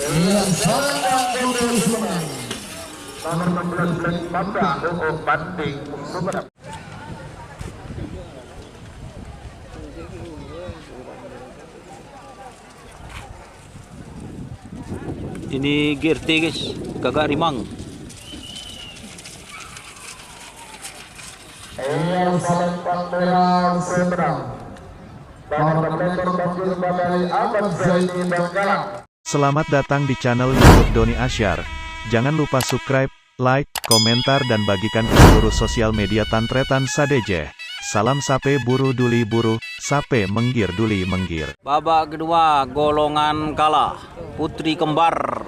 Yang sangat bagus menang. Nomor 16 Black Mamba UU Banding Sumeneb. Ini GRT guys, Gagak Rimang. Yang Salempang Merah Seberang. Nomor pelekor banjir badai Ahmad Zaini Bangkalan. Selamat datang di channel YouTube Doni Asyar. Jangan lupa subscribe, like, komentar dan bagikan ke seluruh sosial media Tantretan Sadeje. Salam sape buru duli buru, sape menggir duli menggir. Babak kedua golongan kalah, Putri Kembar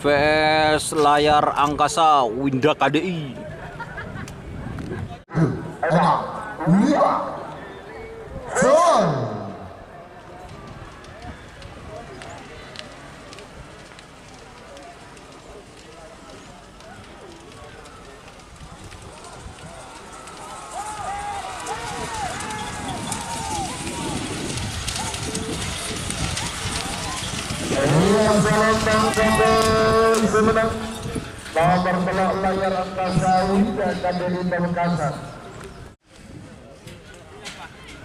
vs Layar Angkasa Winda KDI. Yang Salempang Semenang. Nomor pelak Layar Angkasa Winda KDI Bangkalan.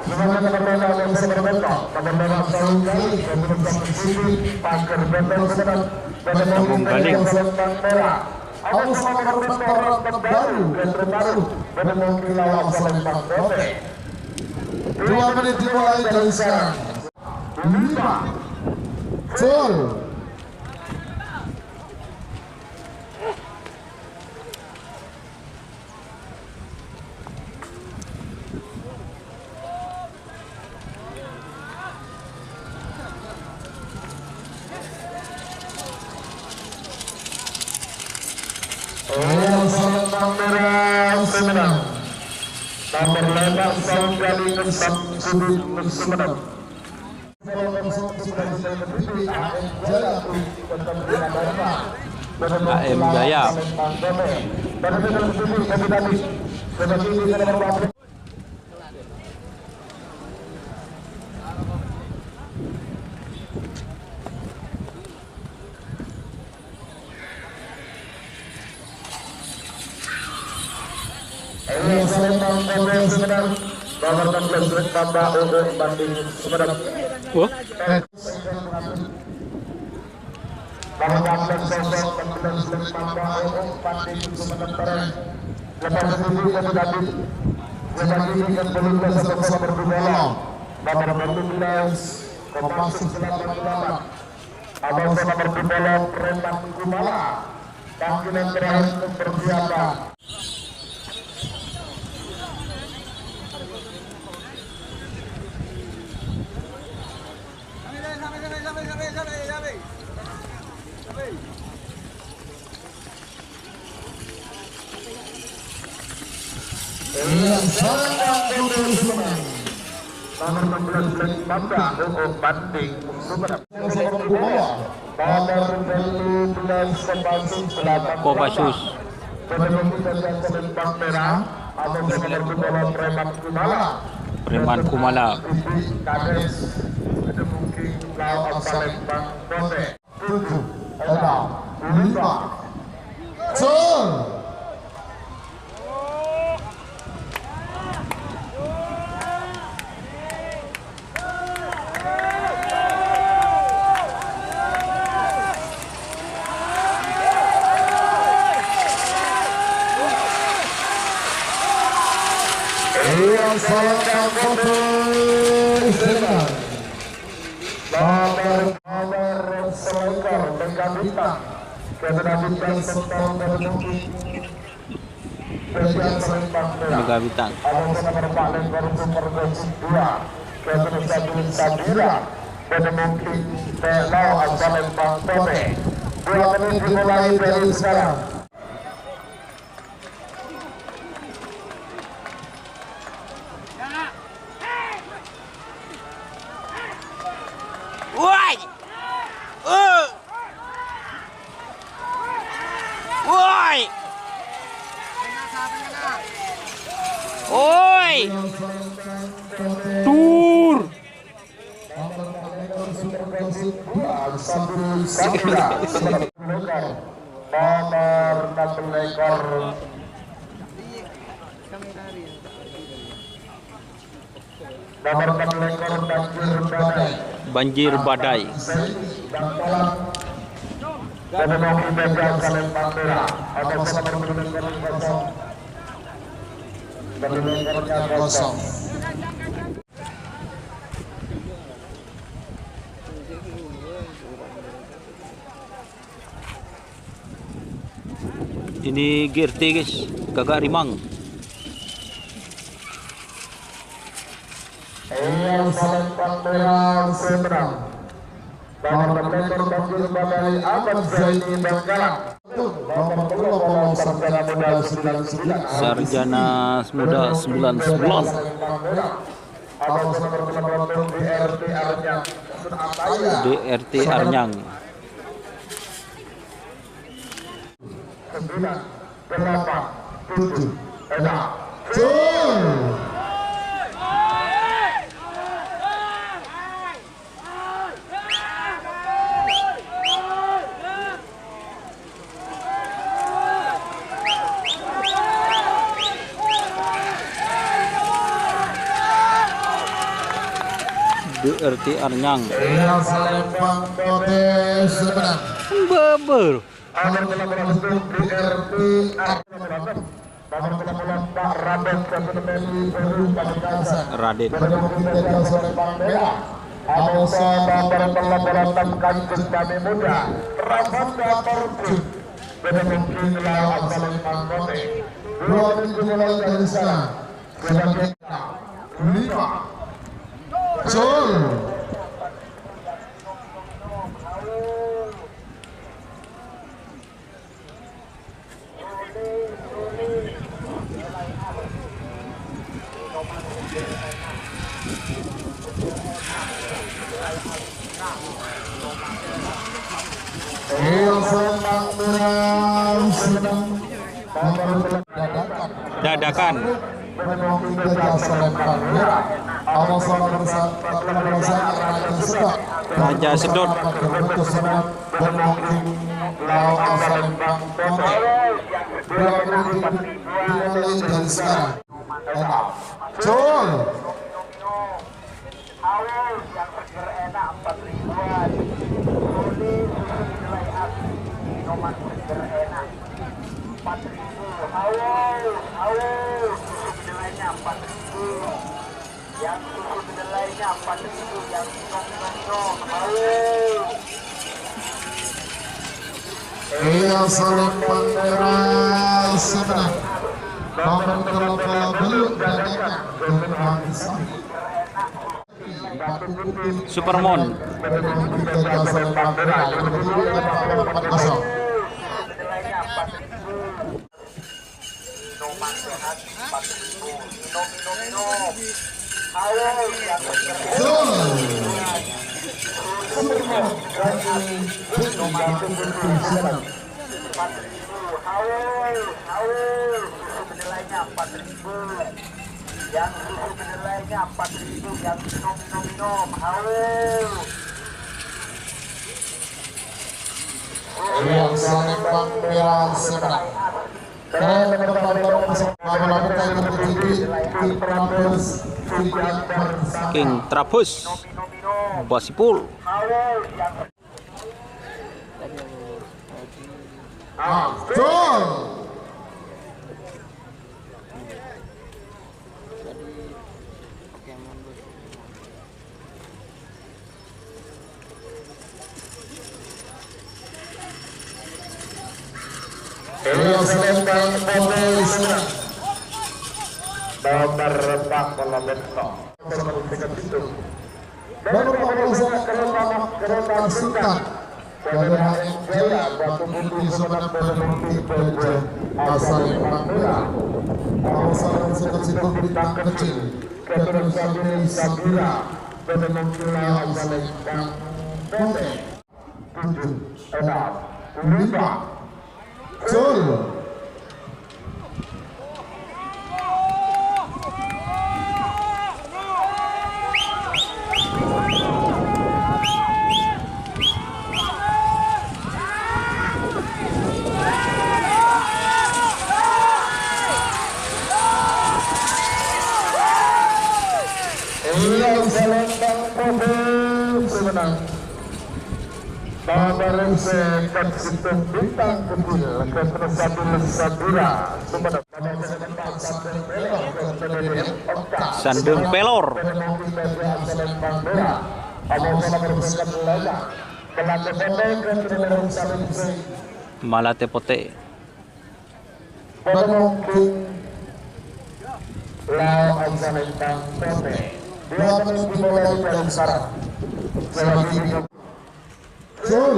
Semuanya berbeda yang berbeda. Berbeda tahun kali kemudian sisi pagar beton Semenang. Tabung galing. Salempang Merah. Aku sama berbentoran terbaru dan terbaru menemui lawan Salempang Putih. 2 menit dimulai dari sekarang. 5 full. Yang Salempang Merah Semenang. Nomor lemak Saung Gali Kesam Sudut Semenang. AM Jaya. Yang Salempang Putih Semenang. Nomor 16 Black Mamba UU Banding Sumeneb. Wah, Nomor 16 Black Mamba UU Banding Sumeneb Tereng. Lepas itu David. Lepas ini kan belum satu berbeda. Nomor 12 Kopassus Selatan Selatan. Abang nomor 12 Rembang Kumala. Panggilan terakhir untuk persiapan. Yang sangat bagus menang. Nomor 16 Black Mamba UU Banding Sumeneb. Nomor 12 Kopassus Selatan Kopassus. Menemui yang Salempang Merah. Atau nomor 12 Preman Kumala. Preman Kumala. Kades menemui lawan Salempang Putih. 7 6 5 full. Yang Salempang Putih Semenang. Nomor selekor Megah Bintang. Kedua bintang serta menemui Presiden Salempang Merah. Megah Bintang. Abang nomor 4 Lengkor Super Gosip 2. Kedua Sabin Sabira. Menemui lawan Salempang Putih. 2 menit dimulai dari sekarang. Woi! Woi! Oi! Tur! Persib 2 Sabri Sabira nomor 6 ekor Banjir Badai. kosong. Ini GRT guys, Gagak Rimang. Yang Salembang Merah Seberang nomor ekor Banjir Badai Ahmad Zaini Bangkalan nomor 10 Sarjana Muda 99 Sarjana Muda 99. atau seperti nomor DRT Arnyang DRT Arnyang. 9 8 7 DRT Arnyang. Yang Salembang Kode Seberang Beber. nomor 18 DRT Arnyang nomor 18 Pak Raden Kementerian Peru Pamekasan Raden. Yang Salembang Merah Amosa nomor 18 Kanjeng Kami Muda Ramanda Perjun mungkin lawan Salembang Kode 2 minggu mulai dari sekarang sebagai 5 Jol Salembang Merah sedang Dadakan. Salembang Merah Raja Sedot. Yang susu kedelainya 4.000, yang Yang Salembang Merah sebenarnya nomor 18 belum dadakan Supermon. Salembang Merah 4-0. Yang susu kedelainya 4.000, yang minum Yang Salembang Merah sebenarnya King Trabus. Basipul. Yang Salembang Merah nomor 40 baru pengurusan kereta Sultan dari Jaya Batu Putih Sobat Batu Putih Salembang Merah pengurusan sekecil bintang kecil Ketua Sabri Sabira Penemangkila Salembang Kode 7 6 5 Jol menang. Nomor sekat sistem bintang kecil ke satu Sabira Sumenep. Sandung Pelor. Malate Pote. Lau Azalentang Pote. 2 menit dimulai dari sekarang. Betul.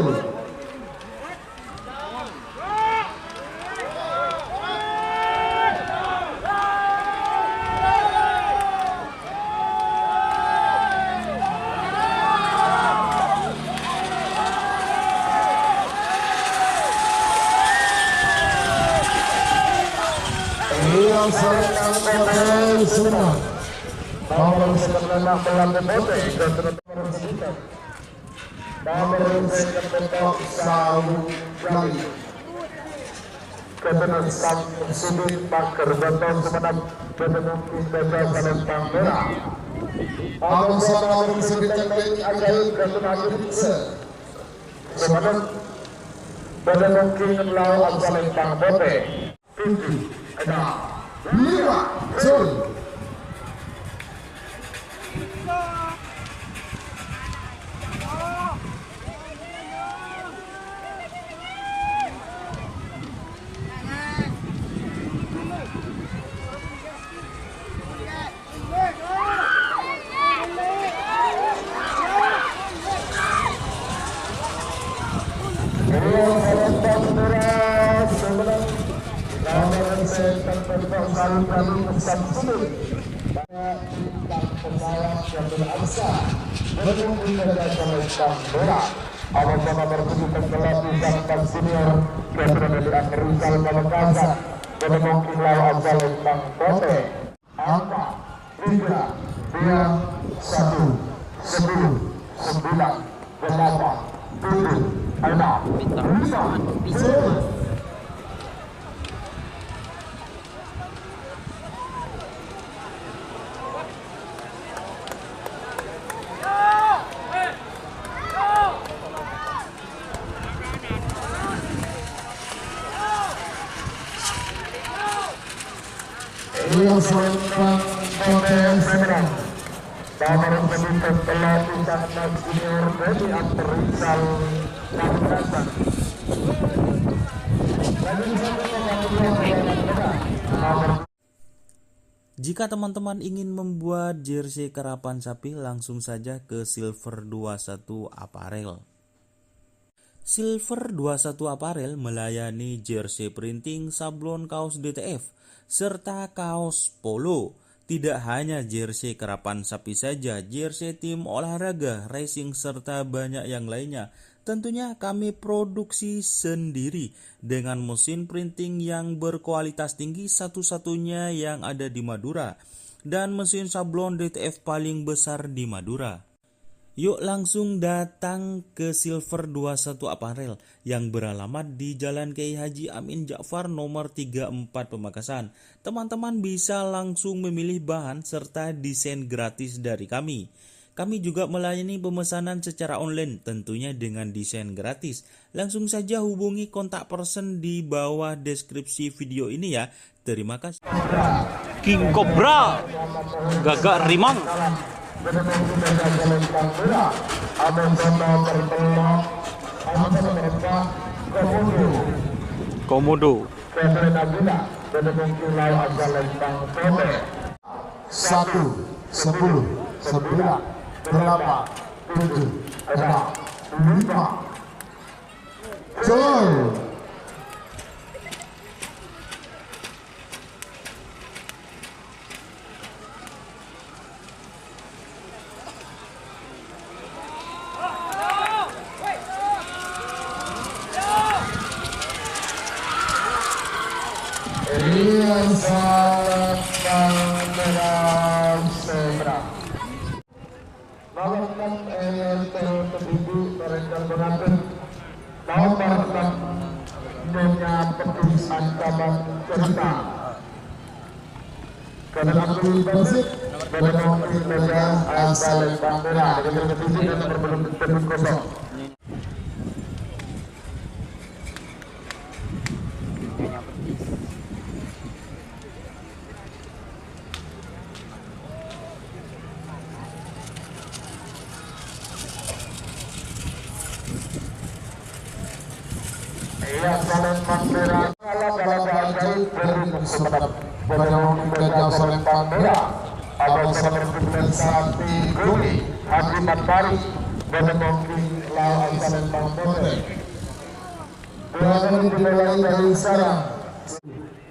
Yang serang Pote sudah. Nomor 96 Melate Pote ke nomor 9. Nomor seketok Sawu Gali Kebenar Sudin Bakar Bantuan Sumenep Kebenar Pindaja Salentang Merah Nomor nomor 9 Ajaib Kebenar Aditse Sumenep Kebenar King Lau Salentang Bote Pintu Enam 5 Sul. Jika teman-teman ingin membuat jersey karapan sapi, langsung saja ke Silver 21 Apparel. Silver 21 Apparel melayani jersey printing, sablon kaos DTF, serta kaos polo. Tidak hanya jersey karapan sapi saja, jersey tim olahraga, racing, serta banyak yang lainnya. Tentunya kami produksi sendiri dengan mesin printing yang berkualitas tinggi, satu-satunya yang ada di Madura, dan mesin sablon DTF paling besar di Madura. Yuk langsung datang ke Silver 21 Apparel yang beralamat di Jalan Kiai Haji Amin Ja'far nomor 34 Pamekasan. Teman-teman bisa langsung memilih bahan serta desain gratis dari kami. Kami juga melayani pemesanan secara online, tentunya dengan desain gratis. Langsung saja hubungi kontak person di bawah deskripsi video ini ya. Terima kasih. King Cobra, Gagak Rimang. Komodo. 1, 10, 9, 8, 7, 6, 5. Gol. Rian Salentang Merah Seberang. Nomor 6 tertuju merencang pengantin. Nomor 6 punya petugas ancaman cerita. Karena Abdul Basit Bermungkin saja asal Bangkira dengan kondisi dan berbelum kosong. Yang saling Bangkira kalau ajaib beri kesempatan bermungkin saja saling Bangkira. Abang saling sapi guni Hakimat Bari bermungkin lawan saling Bangkira. Dengan dimulai dari sekarang.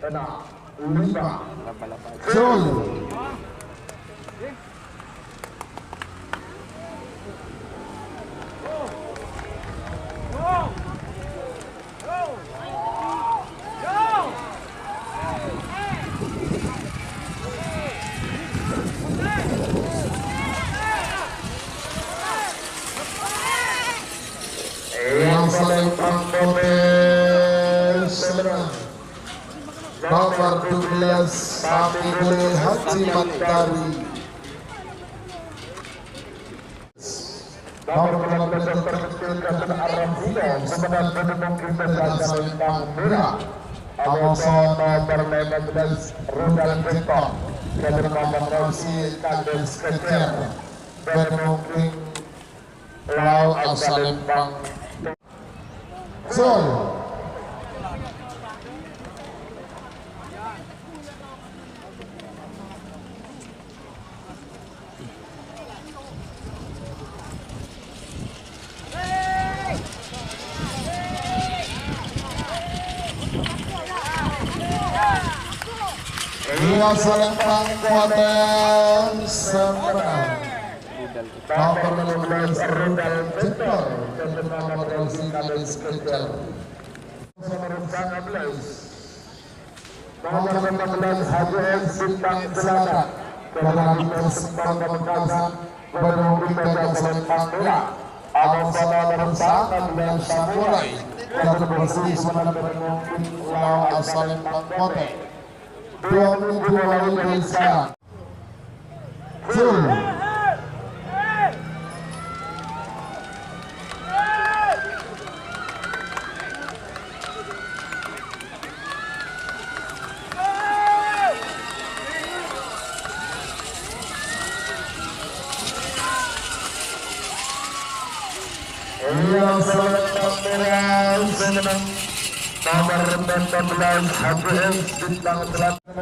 Tenang, 5 Zul. Yang saling Bangkira sebenarnya nomor 12 Sapi Guli Haji Mantari, nomor 15 Dr. Kecil Kasan Arafino sebenarnya bermungkin saja saling Bangkira. Amosono nomor 15 Rudal Bektor dan nomor Rosi Kades Kecer bermungkin Lau Asalim Bangkira. Zul. Ia saling Bangkira sebenarnya nomor 15 Rudal Bektor dan nomor Rosi Kades Kecer. Nomor 15 HJS Bintang Selatan dengan persempatan Bekasi bermungkin saja saling Bangkira. Amosono nomor 19 Samurai dan bersih sebenarnya bermungkin lawan saling Bangkira. 2 minggu mulai dari sekarang. Zul. Yang saling Bangkira sebenarnya nomor 14 HJS Bintang Selatan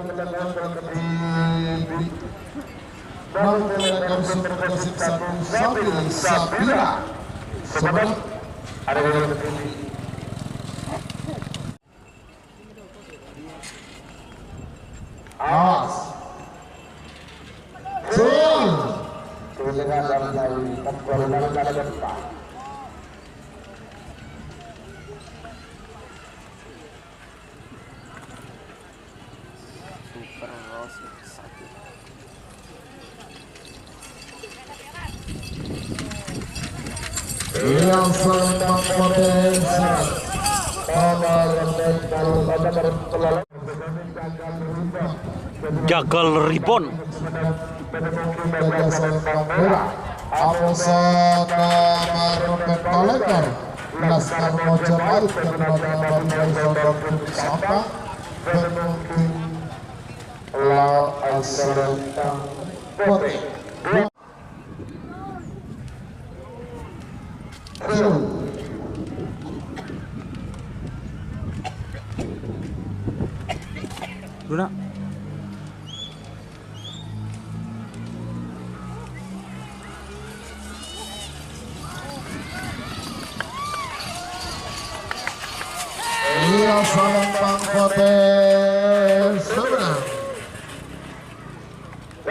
memiliki supervisif 1 Sabil Sabira sebelum ada yang terjadi. Awas Zul dengan dari kekurangan ada depan. Yang saling Bangkira Jagal Ribon. Amosono Marupet Kolektor Laskar Mojapahit dengan nomor Sampah bermungkin Lau Asalentang Pote. Luna. Ia saling Bangkira sebenarnya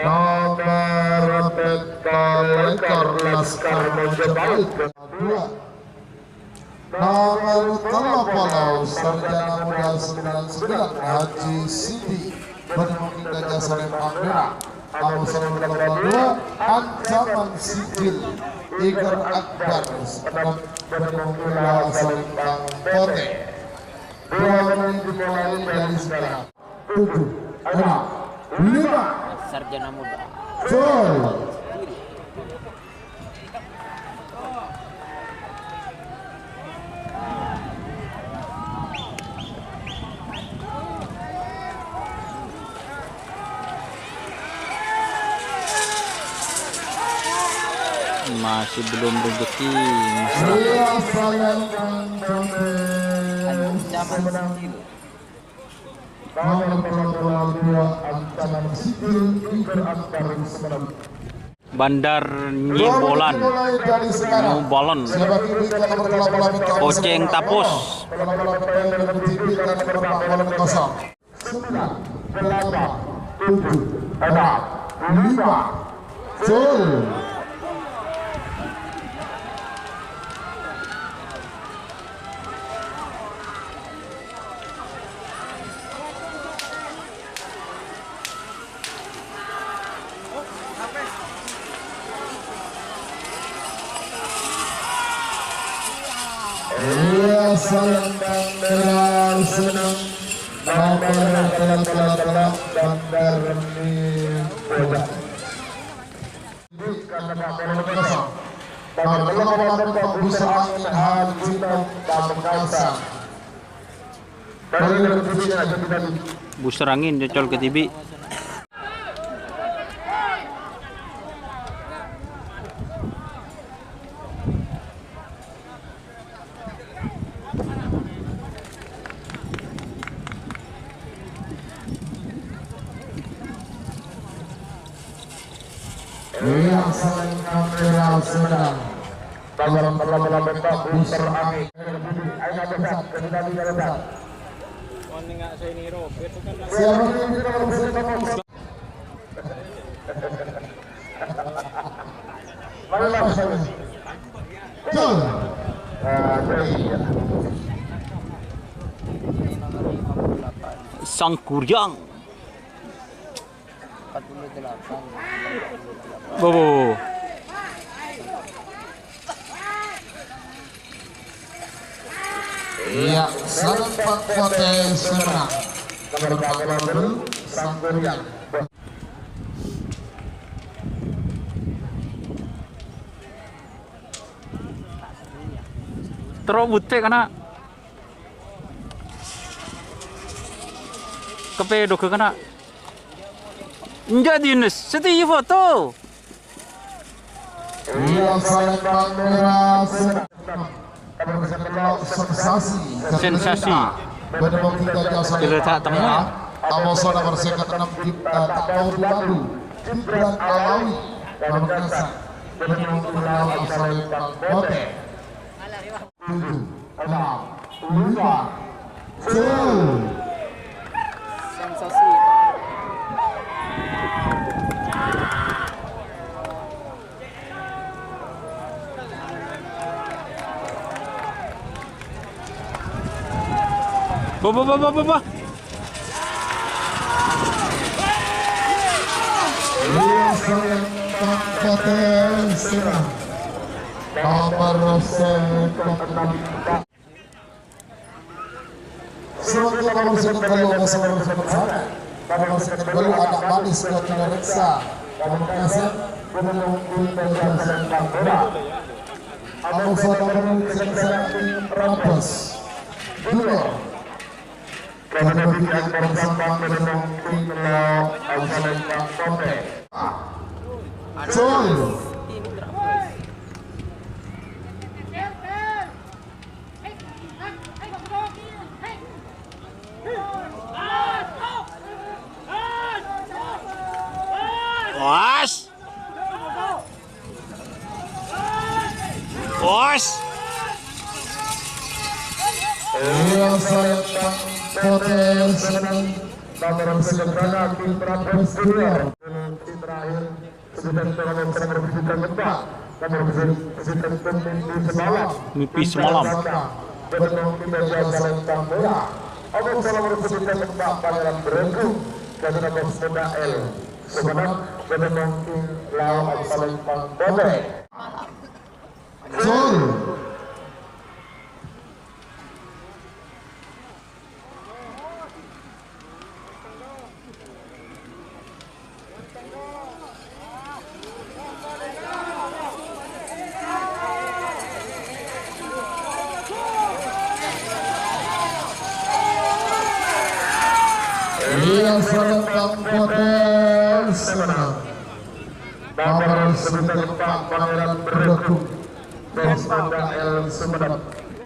nomor Kolektor Laskar Mojapahit 2 nomor Pulau Sarjana Muda 99 Haji Sidi bermungkin saja saling Bangkira. Amosono nomor 2 Ancaman Sipil Iker Akbar bermungkin lawan saling Bangkira. 2 menit dimulai dari sekarang. 7 6 5 Sarjana Muda. Full. Masih belum rezeki Mas. Iya, sayangkan Bandar Nyibolan, Nyibolan, Oceng Tapus. 9, 8, 7, 6, 5. Iya, sayang dan merah senang telah bandar Boja. Bisa angin hati dan kaisang. Booster angin cocol ke TV. Iya, sayang dan merah senang dalam booster angin. Siapa yang kita bersama? Mana saya? Jom. Sang Kuryang. Bobo. Iya, sangat potensi menang. Nomor 8 Sang Kuryang. Terobut kana. Kepedo ke kana. Enggak dinas, seti foto. Iya, sayang dan merah senang. Sensasi. Kita temu. Tamoso nomor 6 tahun lalu. Gibran Alawi Pamekasan menunggu lawan Australia Bote. 7, 6, 5, 7. Sensasi. Bah. Iya, sayang potensi nomor 6. Sebagai nomor 9 baru ada nomor 9 nomor 9 baru anak manis sudah tidak reksa Pamekasan menunggu penjelasan Tambora. Abang saudara menyaksikan Rampes Junior karena tidak bersambang dengan Kilo Australia Bote. Sol. Os. Iya, sayang potensi nomor 9 tim Rampes Junior. Tim terakhir sudah berbicara keempat nomor 9 tim semalam. Mimpi semalam. Benung tim Australia Tambora. Abang nomor 9 keempat Pangeran Berenggu dan nomor 9 L. Sebenarnya benung tim lawan Australia Bote. Sol. Iya, serentak potensi menang. Nomor 9 Pak Pangeran Berdukung Desmanda L. Sumedang.